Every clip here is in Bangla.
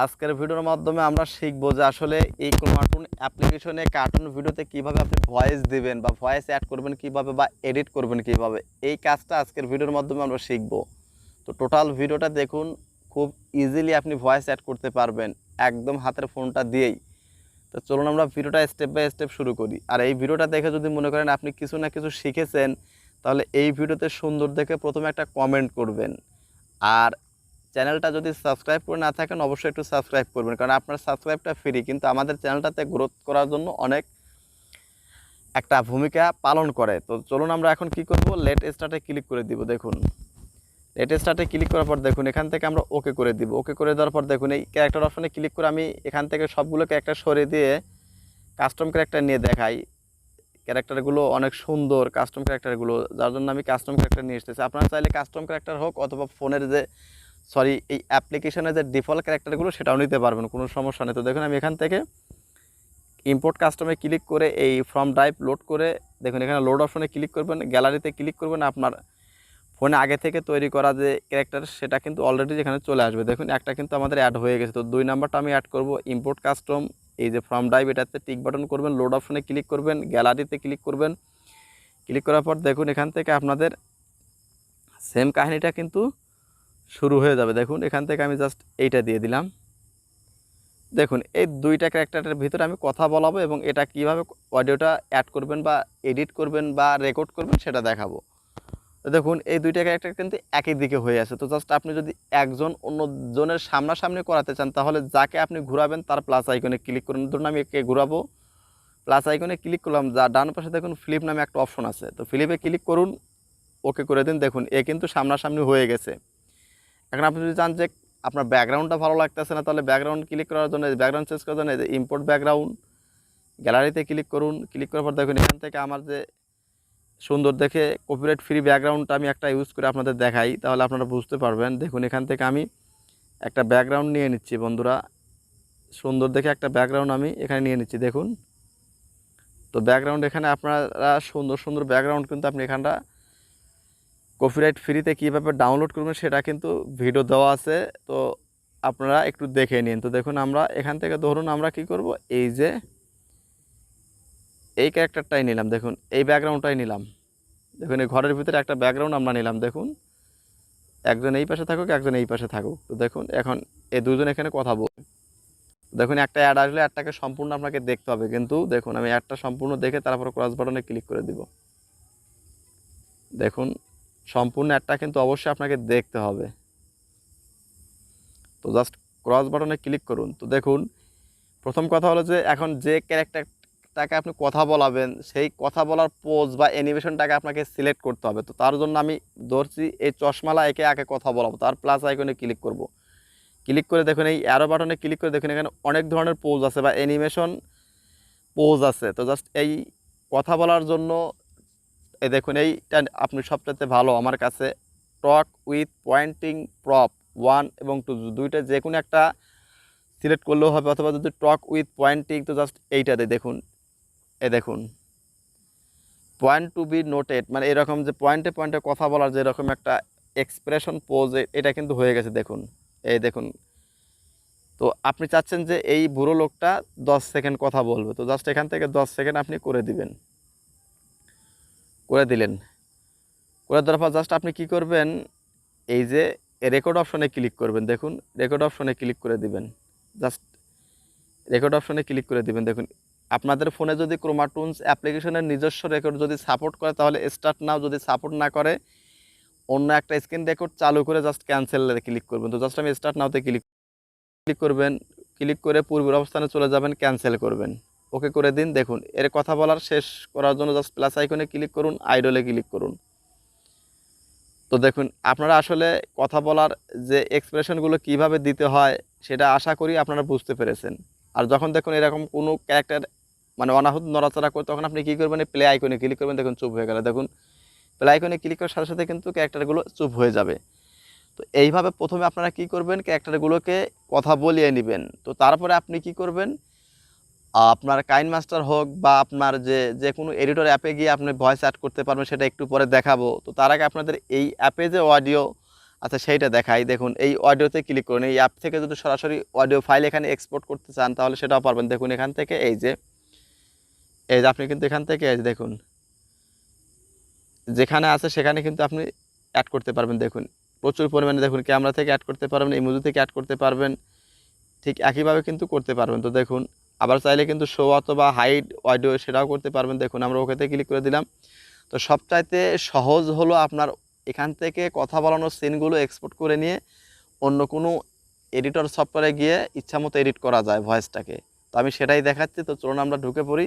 আজকের ভিডিওর মাধ্যমে আমরা শিখব যে আসলে এই ক্রোমাটুন অ্যাপ্লিকেশনে কার্টুন ভিডিওতে কিভাবে আপনি ভয়েস দিবেন বা ভয়েস অ্যাড করবেন কিভাবে বা এডিট করবেন কিভাবে, এই কাজটা আজকের ভিডিওর মাধ্যমে আমরা শিখব। তো টোটাল ভিডিওটা দেখুন, খুব ইজিলি আপনি ভয়েস অ্যাড করতে পারবেন একদম হাতের ফোনটা দিয়েই। তো চলুন আমরা ভিডিওটা স্টেপ বাই স্টেপ শুরু করি। আর এই ভিডিওটা দেখে যদি মনে করেন আপনি কিছু না কিছু শিখেছেন, তাহলে এই ভিডিওতে সুন্দর দেখে প্রথমে একটা কমেন্ট করবেন। আর চ্যানেলটা যদি সাবস্ক্রাইব করে না থাকেন অবশ্যই একটু সাবস্ক্রাইব করবেন, কারণ আপনার সাবস্ক্রাইবটা ফ্রি, কিন্তু আমাদের চ্যানেলটাতে গ্রোথ করার জন্য অনেক একটা ভূমিকা পালন করে। তো চলুন আমরা এখন কি করব, লেট স্টার্টে ক্লিক করে দিব। দেখুন লেট স্টার্টে ক্লিক করার পর দেখুন এখান থেকে আমরা ওকে করে দিব। ওকে করে দেওয়ার পর দেখুন এই ক্যারেক্টার অপশনে ক্লিক করে আমি এখান থেকে সবগুলো ক্যারেক্টার সরিয়ে দিয়ে কাস্টম ক্যারেক্টার নিয়ে দেখাই। ক্যারেক্টারগুলো অনেক সুন্দর কাস্টম ক্যারেক্টারগুলো, যার জন্য আমি কাস্টম ক্যারেক্টার নিয়ে এসেছি। আপনারা চাইলে কাস্টম ক্যারেক্টার হোক অথবা ফোনের যে এই অ্যাপ্লিকেশনের যে ডিফল্ট ক্যারেক্টারগুলো সেটাও নিতে পারবেন, কোনো সমস্যা নেই। তো দেখুন আমি এখান থেকে ইম্পোর্ট কাস্টমে ক্লিক করে এই ফ্রম ড্রাইভ লোড করে দেখুন এখানে লোড অপশনে ক্লিক করবেন, গ্যালারিতে ক্লিক করবেন। আপনার ফোনে আগে থেকে তৈরি করা যে ক্যারেক্টার সেটা কিন্তু অলরেডি এখানে চলে আসবে। দেখুন একটা কিন্তু আমাদের অ্যাড হয়ে গেছে। তো 2 নাম্বারটা আমি অ্যাড করব, ইম্পোর্ট কাস্টম, এই যে ফ্রম ড্রাইভ এটাতে টিক বাটন করবেন, লোড অপশনে ক্লিক করবেন, গ্যালারিতে ক্লিক করবেন। ক্লিক করার পর দেখুন এখান থেকে আপনাদের সেম কাহিনীটা কিন্তু শুরু হয়ে যাবে। দেখুন এখান থেকে আমি জাস্ট এইটা দিয়ে দিলাম। দেখুন এই দুইটা ক্যারেক্টারের ভিতরে আমি কথা বলাবো এবং এটা কিভাবে অডিওটা অ্যাড করবেন বা এডিট করবেন বা রেকর্ড করবেন সেটা দেখাবো। তো দেখুন এই দুইটা ক্যারেক্টার কিন্তু একই দিকে হয়ে আছে। তো জাস্ট আপনি যদি একজন অন্যজনের সামনাসামনি করাতে চান, তাহলে যাকে আপনি ঘোরাবেন তার প্লাস আইকনে ক্লিক করুন। ধরুন আমি একে ঘোরাবো, প্লাস আইকনে ক্লিক করলাম, যা ডান পাশে দেখুন ফ্লিপ নামে একটা অপশন আছে, তো ফ্লিপে ক্লিক করুন, ওকে করে দিন। দেখুন এ কিন্তু সামনাসামনি হয়ে গেছে। এখন আপনি যদি চান যে আপনার ব্যাকগ্রাউন্ডটা ভালো লাগতেছে না, তাহলে ব্যাকগ্রাউন্ড ক্লিক করার জন্য ব্যাকগ্রাউন্ড চেঞ্জ করার জন্য ইম্পোর্ট ব্যাকগ্রাউন্ড, গ্যালারিতে ক্লিক করুন। ক্লিক করার পর দেখুন এখান থেকে আমার যে সুন্দর দেখে কপিরাইট ফ্রি ব্যাকগ্রাউন্ডটা আমি একটা ইউজ করে আপনাদের দেখাই, তাহলে আপনারা বুঝতে পারবেন। দেখুন এখান থেকে আমি একটা ব্যাকগ্রাউন্ড নিয়ে নিচ্ছি বন্ধুরা, সুন্দর দেখে একটা ব্যাকগ্রাউন্ড আমি এখানে নিয়ে নিচ্ছি। দেখুন তো ব্যাকগ্রাউন্ড এখানে আপনারা সুন্দর সুন্দর ব্যাকগ্রাউন্ড কিন্তু আপনি এখানটা কপিরাইট ফ্রিতে কীভাবে ডাউনলোড করবেন সেটা কিন্তু ভিডিও দেওয়া আছে, তো আপনারা একটু দেখে নিন। তো দেখুন আমরা এখান থেকে ধরুন আমরা কি করব, এই যে এই ক্যারেক্টারটাই নিলাম, দেখুন এই ব্যাকগ্রাউন্ডটাই নিলাম। দেখুন এই ঘরের ভিতরে একটা ব্যাকগ্রাউন্ড আমরা নিলাম। দেখুন একজন এই পাশে থাকুক একজন এই পাশে থাকুক। তো দেখুন এখন এই দুজন এখানে কথা বলবে। দেখুন একটা অ্যাড আসলে অ্যাডটাকে সম্পূর্ণ আপনাকে দেখতে হবে, কিন্তু দেখুন আমি অ্যাডটা সম্পূর্ণ দেখে তারপর ক্রস বাটনে ক্লিক করে দিব। দেখুন সম্পূর্ণ অ্যাডটা কিন্তু অবশ্যই আপনাকে দেখতে হবে। তো জাস্ট ক্রস বাটনে ক্লিক করুন। তো দেখুন প্রথম কথা হলো যে এখন যে ক্যারেক্টারটাকে আপনি কথা বলাবেন সেই কথা বলার পোজ বা অ্যানিমেশনটাকে আপনাকে সিলেক্ট করতে হবে। তো তার জন্য আমি ধরছি এই চশমালা একে আগে কথা বলাবো, তার প্লাস আইকনে ক্লিক করব। ক্লিক করে দেখুন এই অ্যারো বাটনে ক্লিক করে দেখুন এখানে অনেক ধরনের পোজ আছে বা অ্যানিমেশন পোজ আছে। তো জাস্ট এই কথা বলার জন্য এই দেখুন এইটা আপনি সবচেয়ে ভালো আমার কাছে, টক উইথ পয়েন্টিং প্রপ 1 এবং 2 দুইটা যে কোনো একটা সিলেক্ট করলেও হবে, অথবা যদি টক উইথ পয়েন্টিং, তো জাস্ট এইটাতে দেখুন এই দেখুন পয়েন্ট টু বি নোটেড, মানে এরকম যে পয়েন্টে পয়েন্টে কথা বলার যে এরকম একটা এক্সপ্রেশন পোজ, এটা কিন্তু হয়ে গেছে। দেখুন এই দেখুন, তো আপনি চাচ্ছেন যে এই বুড়ো লোকটা 10 সেকেন্ড কথা বলবে, তো জাস্ট এখান থেকে 10 সেকেন্ড আপনি করে দিবেন, করে দিলেন। করে দেওয়ার পর জাস্ট আপনি কি করবেন, এই যে রেকর্ড অপশনে ক্লিক করবেন। দেখুন রেকর্ড অপশনে ক্লিক করে দিবেন, জাস্ট রেকর্ড অপশনে ক্লিক করে দিবেন। দেখুন আপনাদের ফোনে যদি ক্রোমাটুনস অ্যাপ্লিকেশনের নিজস্ব রেকর্ড যদি সাপোর্ট করে তাহলে স্টার্ট নাও, যদি সাপোর্ট না করে অন্য একটা স্ক্রিন রেকর্ড চালু করে জাস্ট ক্যান্সেলে ক্লিক করবেন। তো জাস্ট আমি স্টার্ট নাওতে ক্লিক করবেন, ক্লিক করে পূর্বের অবস্থানে চলে যাবেন, ক্যান্সেল করবেন, ওকে করে দিন। দেখুন এর কথা বলার শেষ করার জন্য জাস্ট প্লাস আইকনে ক্লিক করুন, আইডলে ক্লিক করুন। তো দেখুন আপনারা আসলে কথা বলার যে এক্সপ্রেশনগুলো কিভাবে দিতে হয় সেটা আশা করি আপনারা বুঝতে পেরেছেন। আর যখন দেখুন এরকম কোনো ক্যারেক্টার মানে অনাহুত নড়াচড়া করে, তখন আপনি কী করবেন, প্লে আইকনে ক্লিক করবেন। দেখুন চুপ হয়ে গেল। দেখুন প্লে আইকনে ক্লিক করার সাথে সাথে কিন্তু ক্যারেক্টারগুলো চুপ হয়ে যাবে। তো এইভাবে প্রথমে আপনারা কি করবেন, ক্যারেক্টারগুলোকে কথা বলিয়ে নেবেন। তো তারপরে আপনি কি করবেন, আপনার কাইনমাস্টার হোক বা আপনার যে কোনো এডিটর অ্যাপে গিয়ে আপনি ভয়েস অ্যাড করতে পারবেন, সেটা একটু পরে দেখাবো। তো তার আগে আপনাদের এই অ্যাপে যে অডিও আচ্ছা সেইটা দেখাই। দেখুন এই অডিওতে ক্লিক করুন। এই অ্যাপ থেকে যদি সরাসরি অডিও ফাইল এখানে এক্সপোর্ট করতে চান তাহলে সেটাও পারবেন। দেখুন এখান থেকে এই যে আপনি কিন্তু এখান থেকে এই যে দেখুন যেখানে আছে সেখানে কিন্তু আপনি অ্যাড করতে পারবেন। দেখুন প্রচুর পরিমাণে দেখুন ক্যামেরা থেকে অ্যাড করতে পারবেন, ইমোজি থেকে অ্যাড করতে পারবেন, ঠিক একইভাবে কিন্তু করতে পারবেন। তো দেখুন আবার চাইলে কিন্তু শো অথবা হাইড অডিও সেটাও করতে পারবেন। দেখুন আমরা ওকেতে ক্লিক করে দিলাম। তো সবচাইতে সহজ হলো আপনার এখান থেকে কথা বলানোর সিনগুলো এক্সপোর্ট করে নিয়ে অন্য কোনো এডিটর সফটওয়্যারে গিয়ে ইচ্ছামতো এডিট করা যায় ভয়েসটাকে। তো আমি সেটাই দেখাচ্ছি। তো চলুন আমরা ঢুকে পড়ি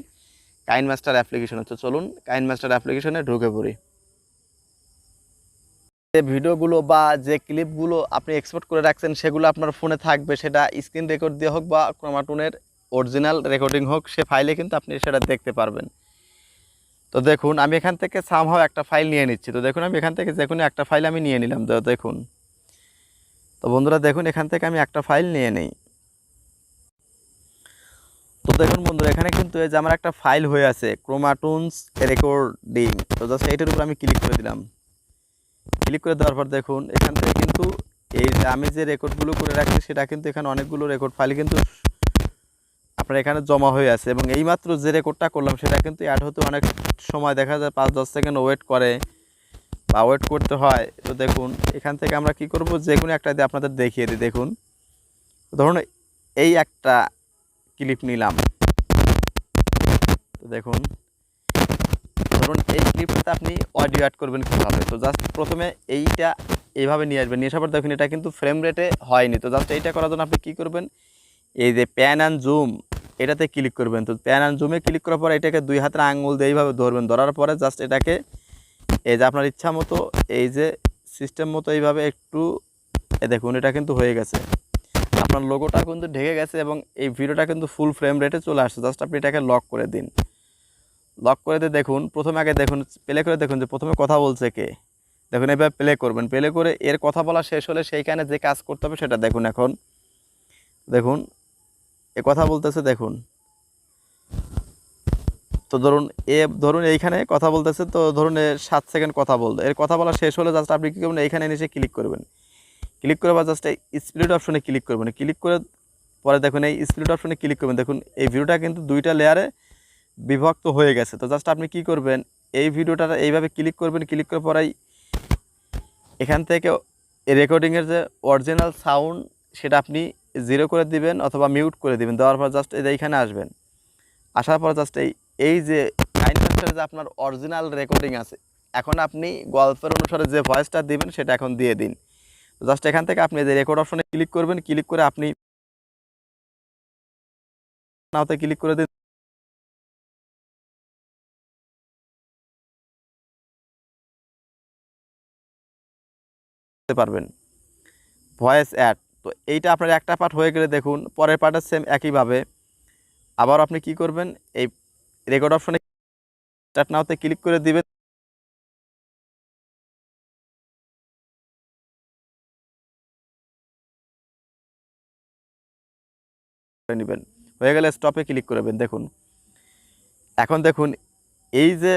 কাইনমাস্টার অ্যাপ্লিকেশনে। তো চলুন কাইনমাস্টার অ্যাপ্লিকেশনে ঢুকে পড়ি। যে ভিডিওগুলো বা যে ক্লিপগুলো আপনি এক্সপোর্ট করে রাখছেন সেগুলো আপনার ফোনে থাকবে, সেটা স্ক্রিন রেকর্ড দিয়ে হোক বা ক্রোমাটুনের অরিজিনাল রেকর্ডিং হোক, সে ফাইলে কিন্তু আপনি সেটা দেখতে পারবেন। তো দেখুন আমি এখান থেকে সামহাও একটা ফাইল নিয়ে নিচ্ছি। তো দেখুন আমি এখান থেকে যে কোনো একটা ফাইল আমি নিয়ে নিলাম। তো দেখুন, তো বন্ধুরা দেখুন এখান থেকে আমি একটা ফাইল নিয়ে নিই। তো দেখুন বন্ধুরা এখানে কিন্তু এই যে আমার একটা ফাইল হয়ে আছে ক্রোমাটুনস রেকর্ডিং। তো জাস্ট এইটার উপর আমি ক্লিক করে দিলাম। ক্লিক করে দেওয়ার পর দেখুন এখান থেকে কিন্তু এই যে আমি যে রেকর্ডগুলো করে রাখছি সেটা কিন্তু এখানে অনেকগুলো রেকর্ড ফাইল কিন্তু আপনার এখানে জমা হয়ে আছে। এবং এইমাত্র যে রেকর্ডটা করলাম সেটা কিন্তু অ্যাড হতে অনেক সময় দেখা যায় 5-10 সেকেন্ড ওয়েট করে বা ওয়েট করতে হয়। তো দেখুন এখান থেকে আমরা কি করব, যে কোনো একটা দিয়ে আপনাদের দেখিয়ে দিই। দেখুন ধরুন এই একটা ক্লিপ নিলাম। তো দেখুন ধরুন এই ক্লিপটাতে আপনি অডিও অ্যাড করবেন কীভাবে। তো জাস্ট প্রথমে এইটা এইভাবে নিয়ে আসবেন। নিয়ে আসার পর দেখুন এটা কিন্তু ফ্রেম রেটে হয়নি। তো জাস্ট এইটা করার জন্য আপনি কী করবেন, এই যে প্যান অ্যান্ড জুম এটাতে ক্লিক করবেন। তো প্যান অ্যান্ড জুমে ক্লিক করার পর এটাকে 2 হাতের আঙুল দিয়ে এইভাবে ধরবেন। ধরার পরে জাস্ট এটাকে এই যে আপনার ইচ্ছা মতো এই যে সিস্টেম মতো এইভাবে একটু দেখুন এটা কিন্তু হয়ে গেছে। আপনার লোগোটা কিন্তু ঢেকে গেছে এবং এই ভিডিওটা কিন্তু ফুল ফ্রেম রেটে চলে আসছে। জাস্ট আপনি এটাকে লক করে দিন। লক করে দিয়ে দেখুন প্রথমে আগে দেখুন প্লে করে দেখুন যে প্রথমে কথা বলছে কে। দেখুন এভাবে প্লে করবেন। প্লে করে এর কথা বলা শেষ হলে সেইখানে যে কাজ করতে হবে সেটা দেখুন। এখন দেখুন এ কথা বলতেছে দেখুন। তো ধরুন এইখানে কথা বলতেছে। তো ধরুন 7 সেকেন্ড কথা বলতে, এর কথা বলা শেষ হলে জাস্ট আপনি কী করবেন, এইখানে এসে ক্লিক করবেন। ক্লিক করে বা জাস্ট এই স্প্লিট অপশনে ক্লিক করবেন। ক্লিক করে পরে দেখুন এই স্প্লিট অপশনে ক্লিক করবেন। দেখুন এই ভিডিওটা কিন্তু 2টা লেয়ারে বিভক্ত হয়ে গেছে। তো জাস্ট আপনি কি করবেন, এই ভিডিওটা এইভাবে ক্লিক করবেন। ক্লিক করে পরেই এখান থেকে রেকর্ডিংয়ের যে অরিজিনাল সাউন্ড সেটা আপনি 0 করে দিবেন অথবা মিউট করে দিবেন। দেওয়ার পর জাস্ট এইখানে আসবেন। আসার পর জাস্ট এই যে কাইনমাস্টারে যে আপনার অরিজিনাল রেকর্ডিং আছে, এখন আপনি গল্পের অনুসারে যে ভয়েসটা দিবেন সেটা এখন দিয়ে দিন। তো জাস্ট এখান থেকে আপনি যে রেকর্ড অপশনে ক্লিক করবেন। ক্লিক করে আপনি নাওতে ক্লিক করে দিতে পারবেন ভয়েস অ্যাড। তো এইটা আপনার একটা পার্ট হয়ে গেলে দেখুন পরের পার্টের সেম একইভাবে আবার আপনি কি করবেন, এই রেকর্ড অপশনে স্টার্ট নাওতে ক্লিক করে দিবেন। নেবেন হয়ে গেলে স্টপে ক্লিক করবেন। দেখুন এখন দেখুন এই যে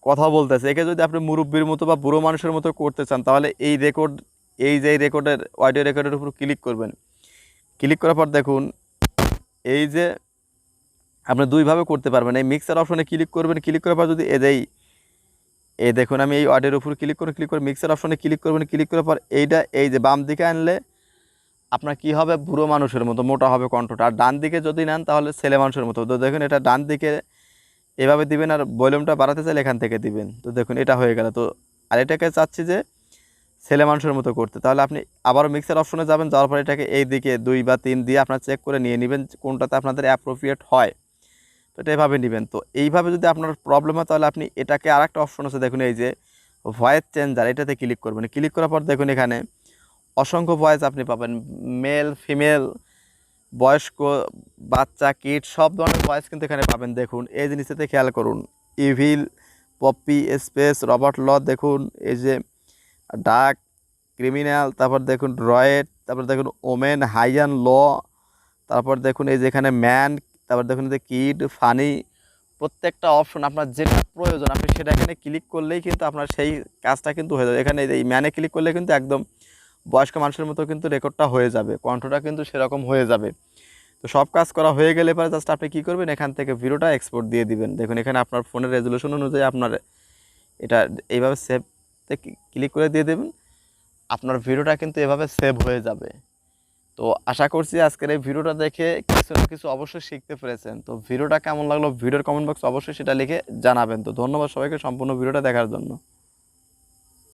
কথা বলতেছে একে যদি আপনি মুরব্বির মতো বা বুড়ো মানুষের মতো করতে চান তাহলে এই যে রেকর্ডের অডিও রেকর্ডের উপর ক্লিক করবেন। ক্লিক করার পর দেখুন এই যে আপনি দুইভাবে করতে পারবেন। এই মিক্সার অপশনে ক্লিক করবেন। ক্লিক করার পর যদি এই দেখুন আমি এই অডিওর উপর ক্লিক করে মিক্সার অপশনে ক্লিক করবেন। ক্লিক করার পর এইটা এই যে বাম দিকে আনলে আপনার কি হবে, বুড়ো মানুষের মতো মোটা হবে কণ্ঠটা। আর ডান দিকে যদি নেন তাহলে ছেলে মানুষের মতো। তো দেখুন এটা ডান দিকে এভাবে দিবেন আর ভলিউমটা বাড়াতে চাইলে এখান থেকে দিবেন। তো দেখুন এটা হয়ে গেল। তো আর এটাকে চাচ্ছি যে ছেলে মানুষের মতো করতে, তাহলে আপনি আবারও মিক্সার অপশনে যাবেন। যাওয়ার পর এটাকে এই দিকে 2 বা 3 দিয়ে আপনার চেক করে নিয়ে নেবেন কোনটাতে আপনাদের অ্যাপ্রোপ্রিয়েট হয়। তো এটা এভাবে নেবেন। তো এইভাবে যদি আপনার প্রবলেম হয় তাহলে আপনি এটাকে আরেকটা অপশন আছে দেখুন এই যে ভয়েস চেঞ্জার, এটাতে ক্লিক করবেন। ক্লিক করার পর দেখুন এখানে অসংখ্য ভয়েস আপনি পাবেন, মেল ফিমেল বয়স্ক বাচ্চা কিড সব ধরনের ভয়েস কিন্তু এখানে পাবেন। দেখুন এই জিনিসটাতে খেয়াল করুন, ইভিল পপি স্পেস রবার্ট ল, দেখুন এই যে ডাক ক্রিমিনাল, তারপর দেখুন রয়েট, তারপর দেখুন ওমেন হাইয়ান ল, তারপর দেখুন এই যে এখানে ম্যান, তারপর দেখুন এই যে কিড ফানি। প্রত্যেকটা অপশন আপনার যেটা প্রয়োজন আপনি সেটা এখানে ক্লিক করলেই কিন্তু আপনার সেই কাজটা কিন্তু হয়ে যাবে। এখানে এই ম্যানে ক্লিক করলে কিন্তু একদম বয়স্ক মানুষের মতো কিন্তু রেকর্ডটা হয়ে যাবে, কণ্ঠটা কিন্তু সেরকম হয়ে যাবে। তো সব কাজ করা হয়ে গেলে পরে জাস্ট আপনি কী করবেন, এখান থেকে ভিডিওটা এক্সপোর্ট দিয়ে দিবেন। দেখুন এখানে আপনার ফোনের রেজলিউশন অনুযায়ী আপনার এটা এইভাবে সেভতে ক্লিক করে দিয়ে দেবেন, আপনার ভিডিওটা কিন্তু এভাবে সেভ হয়ে যাবে। তো আশা করছি আজকের এই ভিডিওটা দেখে কিছু না কিছু অবশ্যই শিখতে পেরেছেন। তো ভিডিওটা কেমন লাগলো ভিডিওর কমেন্ট বক্সে অবশ্যই সেটা লিখে জানাবেন। তো ধন্যবাদ সবাইকে সম্পূর্ণ ভিডিওটা দেখার জন্য।